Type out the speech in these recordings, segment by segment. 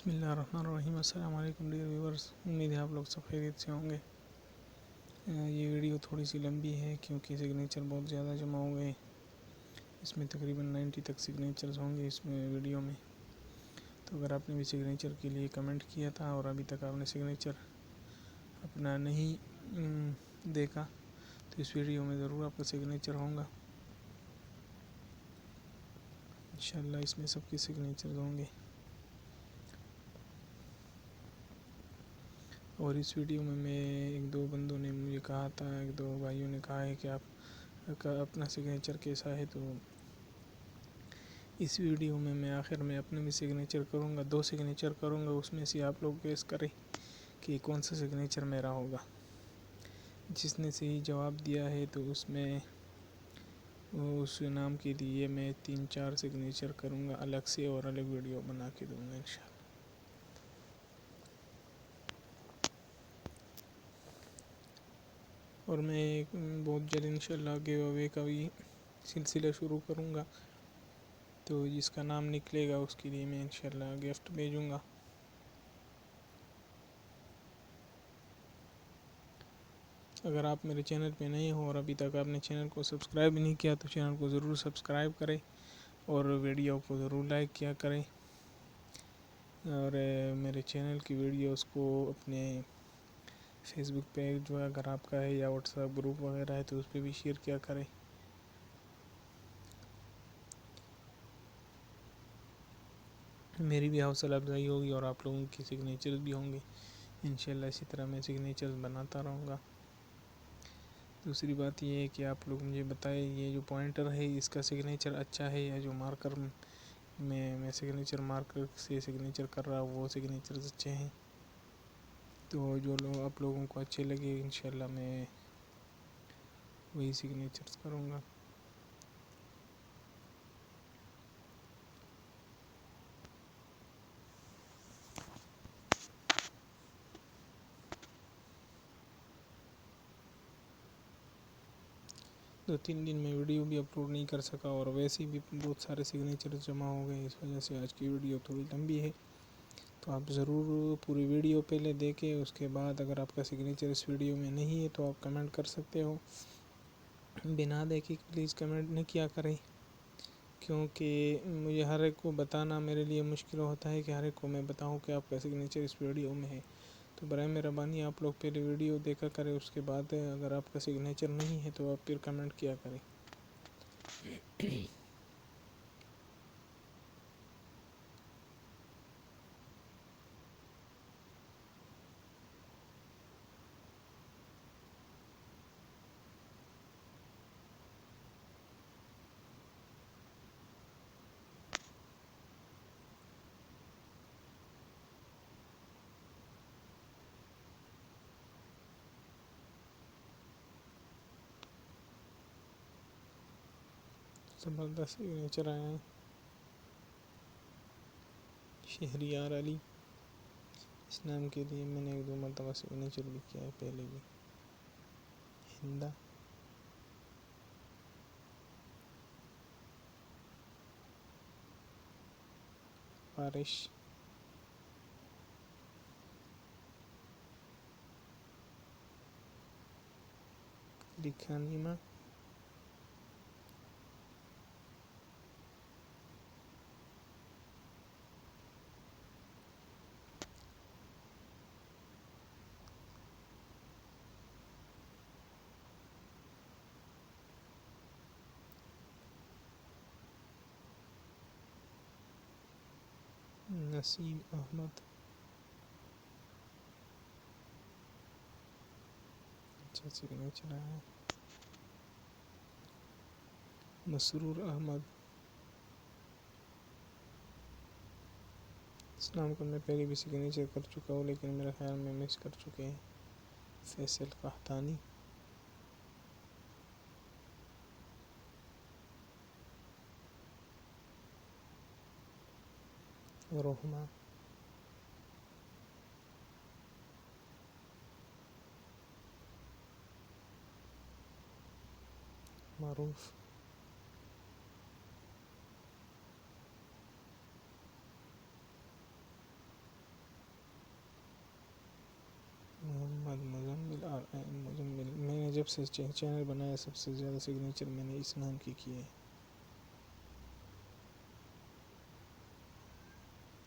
بسم اللہ الرحمن الرحیم. السلام علیکم ڈیئر ویورز. امید ہے آپ لوگ سب خیریت سے ہوں گے. یہ ویڈیو تھوڑی سی لمبی ہے کیونکہ سگنیچر بہت زیادہ جمع ہو گئے. اس میں تقریباً 90 تک سگنیچرز ہوں گے اس میں ویڈیو میں. تو اگر آپ نے بھی سگنیچر کے لیے کمنٹ کیا تھا اور ابھی تک آپ نے سگنیچر اپنا نہیں دیکھا تو اس ویڈیو میں ضرور آپ کا سگنیچر ہوگا. انشاءاللہ اس میں سب کے سگنیچرز ہوں گے. اور اس ویڈیو میں ایک دو بندوں نے مجھے کہا تھا، ایک دو بھائیوں نے کہا ہے کہ آپ کا اپنا سگنیچر کیسا ہے. تو اس ویڈیو میں آخر میں اپنے بھی سگنیچر کروں گا، 2 سگنیچر کروں گا. اس میں سے آپ لوگ گیس کریں کہ کون سا سگنیچر میرا ہوگا. جس نے صحیح جواب دیا ہے تو اس میں اس نام کے لیے میں 3-4 سگنیچر کروں گا الگ سے اور الگ ویڈیو بنا کے دوں گا انشاءاللہ. اور میں بہت جلد انشاءاللہ گیو اوے کا بھی سلسلہ شروع کروں گا. تو جس کا نام نکلے گا اس کے لیے میں انشاءاللہ گفٹ بھیجوں گا. اگر آپ میرے چینل پہ نئے ہو اور ابھی تک آپ نے چینل کو سبسکرائب نہیں کیا تو چینل کو ضرور سبسکرائب کریں اور ویڈیو کو ضرور لائک کیا کریں. اور میرے چینل کی ویڈیوز کو اپنے فیس بک پیج جو ہے اگر آپ کا ہے یا واٹس ایپ گروپ وغیرہ ہے تو اس پہ بھی شیئر کیا کریں. میری بھی حوصلہ افزائی ہوگی اور آپ لوگوں کی سگنیچرز بھی ہوں گے. انشاءاللہ اسی طرح میں سگنیچرز بناتا رہوں گا. دوسری بات یہ ہے کہ آپ لوگ مجھے بتائیں یہ جو پوائنٹر ہے اس کا سگنیچر اچھا ہے یا جو مارکر میں سگنیچر مارکر سے سگنیچر کر رہا ہوں وہ سگنیچرز اچھے ہیں. تو جو لوگ آپ لوگوں کو اچھے لگے انشاءاللہ میں وہی سگنیچرز کروں گا. 2-3 دن میں ویڈیو بھی اپلوڈ نہیں کر سکا اور ویسے بھی بہت سارے سگنیچر جمع ہو گئے. اس وجہ سے آج کی ویڈیو تھوڑی لمبی ہے. تو آپ ضرور پوری ویڈیو پہلے دیکھیں. اس کے بعد اگر آپ کا سگنیچر اس ویڈیو میں نہیں ہے تو آپ کمنٹ کر سکتے ہو. بنا دیکھے پلیز کمنٹ نہ کیا کریں کیونکہ مجھے ہر ایک کو بتانا میرے لیے مشکل ہوتا ہے کہ ہر ایک کو میں بتاؤں کہ آپ کا سگنیچر اس ویڈیو میں ہے. تو برائے مہربانی آپ لوگ پہلے ویڈیو دیکھا کریں. اس کے بعد اگر آپ کا سگنیچر نہیں ہے تو آپ پھر کمنٹ کیا کریں. زبردست سگنیچر آیا ہے. شہریار علی اس نام کے لیے میں نے 1-2 مرتبہ سگنیچر بھی کیا ہے پہلے بھی. ہندا بارش لکھانیما نسیم احمد اچھا سگنیچر آیا ہے. مسرور احمد اس نام کو میں پہلے بھی سگنیچر کر چکا ہوں لیکن میرے خیال میں مس کر چکے ہیں. فیصل قحطانی روحما معروف جب سے چینل بنایا سب سے زیادہ سگنیچر میں نے اس نام کی کیے.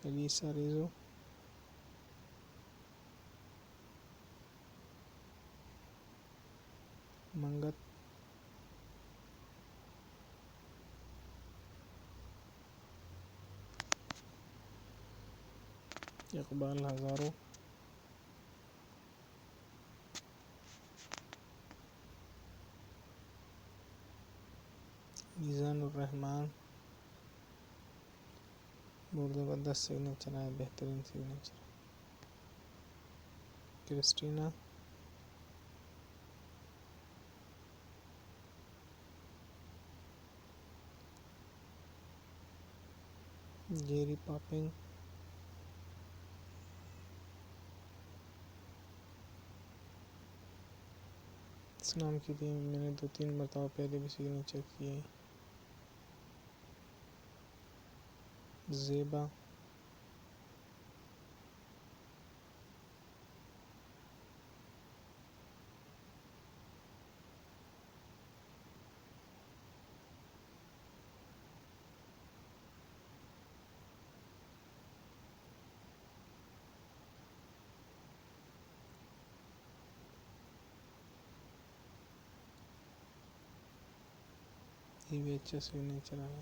الیسا ریزو, منگت, اقبال ہزارو, میزان الرحمان. بہت زبردست سگنیچر ہے, بہترین سگنیچر. کرسٹینا, جیری پاپنگ, اس نام کی تھی میں نے 2-3 مرتبہ پہلے بھی سگنیچر کیے. زیبا, یہ بھی اچھا سگنیچر ہے.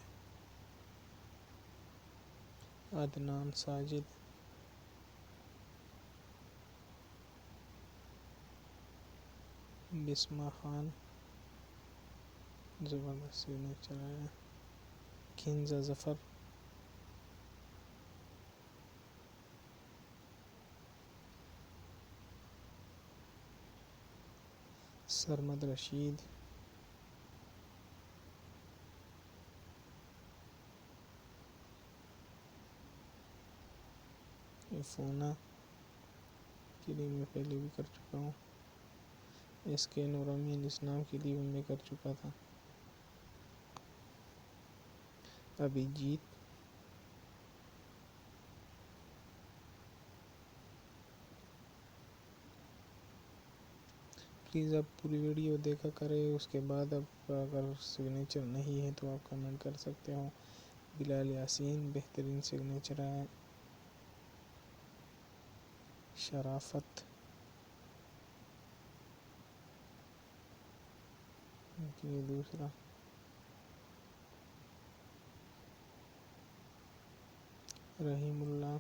عدنان ساجد, بسما خان, زبردست سگنیچر ہے. کنزا ظفر, سرمد رشید, فونا کے لیے میں پہلے بھی کر چکا ہوں. اس کے نورامین اس نام کے لیے میں کر چکا تھا. ابھیجیت, پلیز آپ پوری ویڈیو دیکھا کریں, اس کے بعد اب اگر سگنیچر نہیں ہے تو آپ کمنٹ کر سکتے ہو. بلال یاسین, بہترین سگنیچر ہے. شرافت, یہ دوسرا. رحیم اللہ,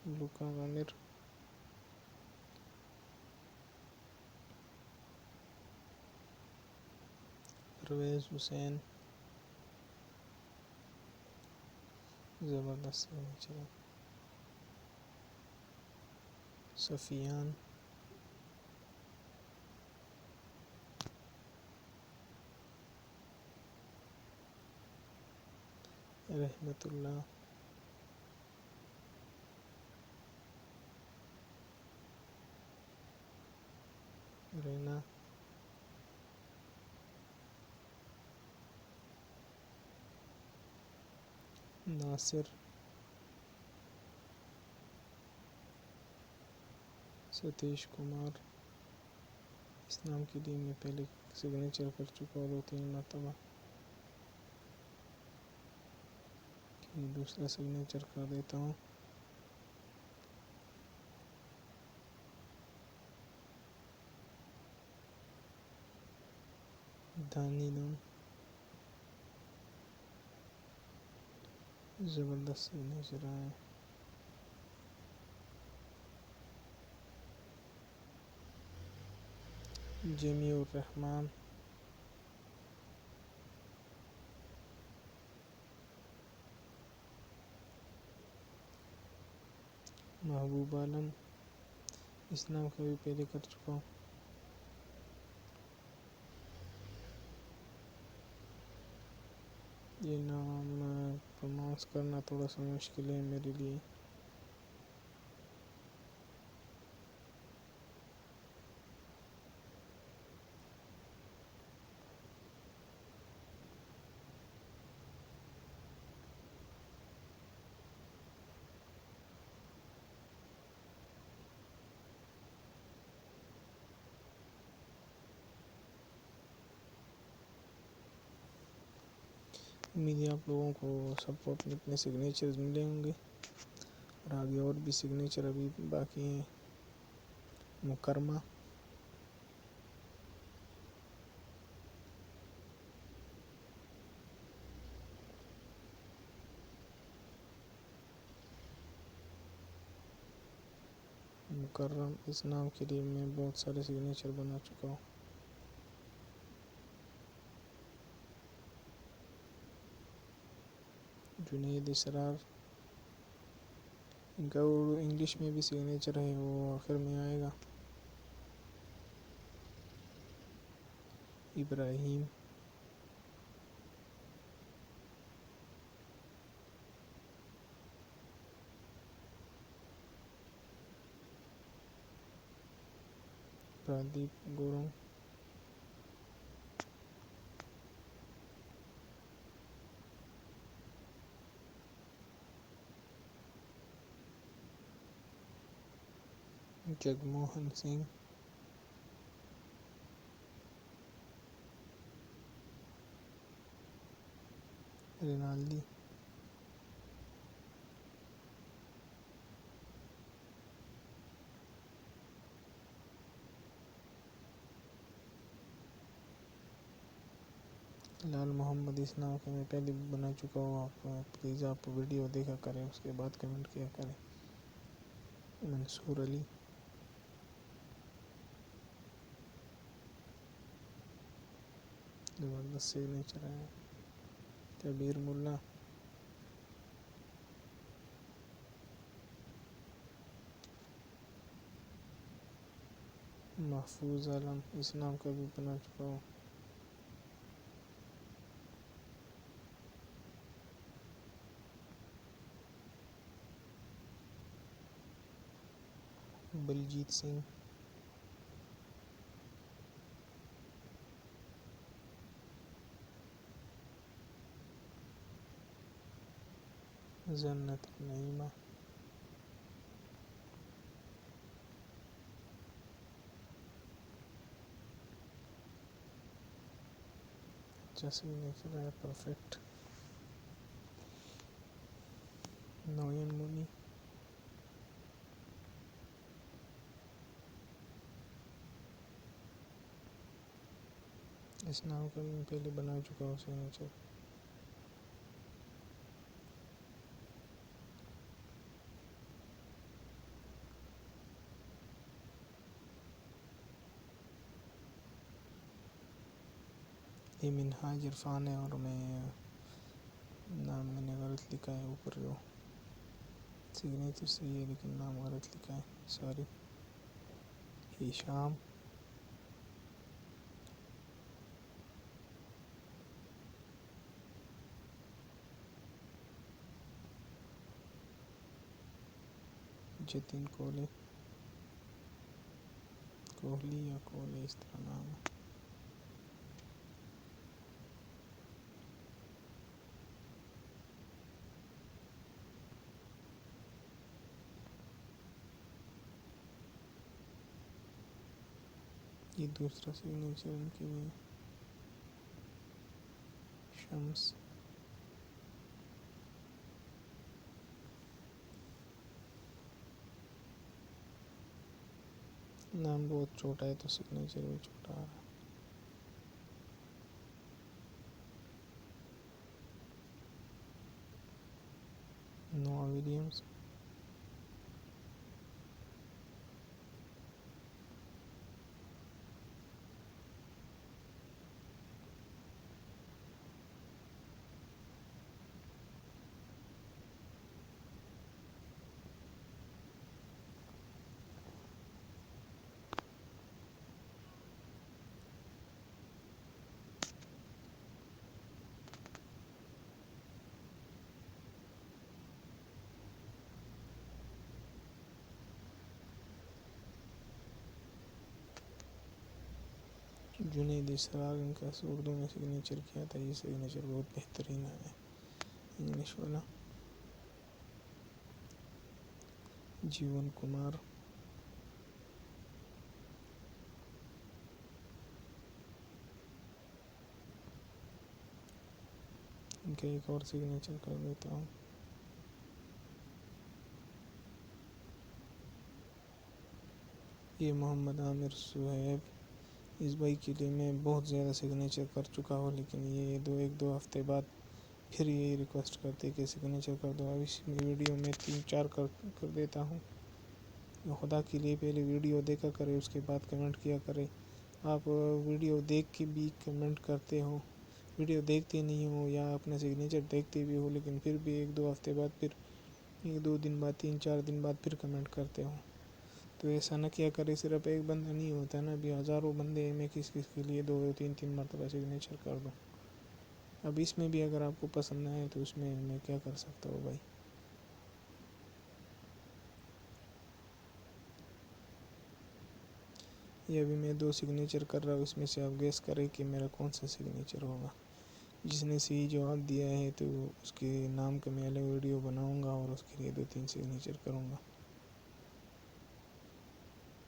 لوکا مامر, پرویز حسین, زبردست سگنیچر ہے. سفیان, رحمت اللہ, رینا, ناصر, ستیش کمار. اس نام کے لیے میں پہلے سگنیچر کر چکا ہوں 2-3 مرتبہ. دوسرا سگنیچر کر دیتا ہوں. دھانی دھم, زبردست سگنیچر ہے. جمیع الرحمان, محفوظ عالم. اس نام کا بھی پہلے کر چکا ہوں. یہ نام پروناؤنس کرنا تھوڑا سا مشکل ہے میرے لیے. امید ہے آپ لوگوں کو سب کو اپنے اپنے سگنیچرز ملے ہوں گے، اور آگے اور بھی سگنیچر ابھی باقی ہیں. مکرمہ، مکرم، اس نام کے لیے میں بہت سارے سگنیچر بنا چکا ہوں. جنید اسرار، ان کا اردو انگلش میں بھی سگنیچر ہے، وہ آخر میں آئے گا. ابراہیم، پردیپ گورنگ، جگموہن سنگھ، رینالڈی، لال محمد، اس نام کے میں پہلے بھی بنا چکا ہوں. آپ پلیز آپ ویڈیو دیکھا کریں، اس کے بعد کمنٹ کیا کریں. منصور علی، زبردست سگنیچر ہے. کبیر ملا، محفوظ عالم، اس نام کا بھی بنا چکا ہوں. بلجیت سنگھ، جنت نعیمہ، اچھا سگنیچر ہے، پرفیکٹ. نوین منی، اس نام کا بھی میں پہلے بنا چکا ہوں سگنیچر. یہ منہاج عرفان ہے، اور نام میں نے غلط لکھا ہے. اوپر جو سگنیچر صحیح ہے لیکن نام غلط لکھا ہے، سوری. ہشام، جتن کوہلی، کوہلی یا کوہلی اس طرح نام ہے. یہ دوسرا سگنیچر ان کے بھی. شمس، نام بہت چھوٹا ہے تو سگنیچر بھی چھوٹا آ رہا ہے. نوآ ولیمز، جنید اسرار، ان کا اردو میں سگنیچر کیا تھا. یہ سگنیچر بہت بہترین ہے انگلش والا. جیون کمار، ان کا ایک اور سگنیچر کر دیتا ہوں. یہ محمد عامر صہیب، اس بھائی کے لیے میں بہت زیادہ سگنیچر کر چکا ہوں، لیکن یہ ایک دو ہفتے بعد پھر یہی ریکویسٹ کرتے کہ سگنیچر کر دو. اب اس ویڈیو میں 3-4 کر دیتا ہوں. خدا کے لیے پہلے ویڈیو دیکھا کرے، اس کے بعد کمنٹ کیا کرے. آپ ویڈیو دیکھ کے بھی کمنٹ کرتے ہو، ویڈیو دیکھتے نہیں ہو، یا اپنا سگنیچر دیکھتے بھی ہو لیکن پھر بھی 1-2 ہفتے بعد، پھر 1-2 دن بعد، 3-4 دن بعد پھر کمنٹ کرتے ہو. تو ایسا نہ کیا کرے. صرف ایک بندہ نہیں ہوتا نا، ابھی ہزاروں بندے ہیں. میں کس کے لیے 2-3 مرتبہ سگنیچر کر دوں؟ اب اس میں بھی اگر آپ کو پسند نہ آئے تو اس میں کیا کر سکتا ہوں بھائی. یہ ابھی میں 2 سگنیچر کر رہا ہوں، اس میں سے آپ گیس کریں کہ میرا کون سا سگنیچر ہوگا. جس نے صحیح جواب دیا ہے تو اس کے نام کا میں الگ ویڈیو بناؤں گا اور اس کے لیے 2-3 سگنیچر کروں گا.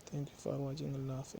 Thank you for watching. اللہ حافظ.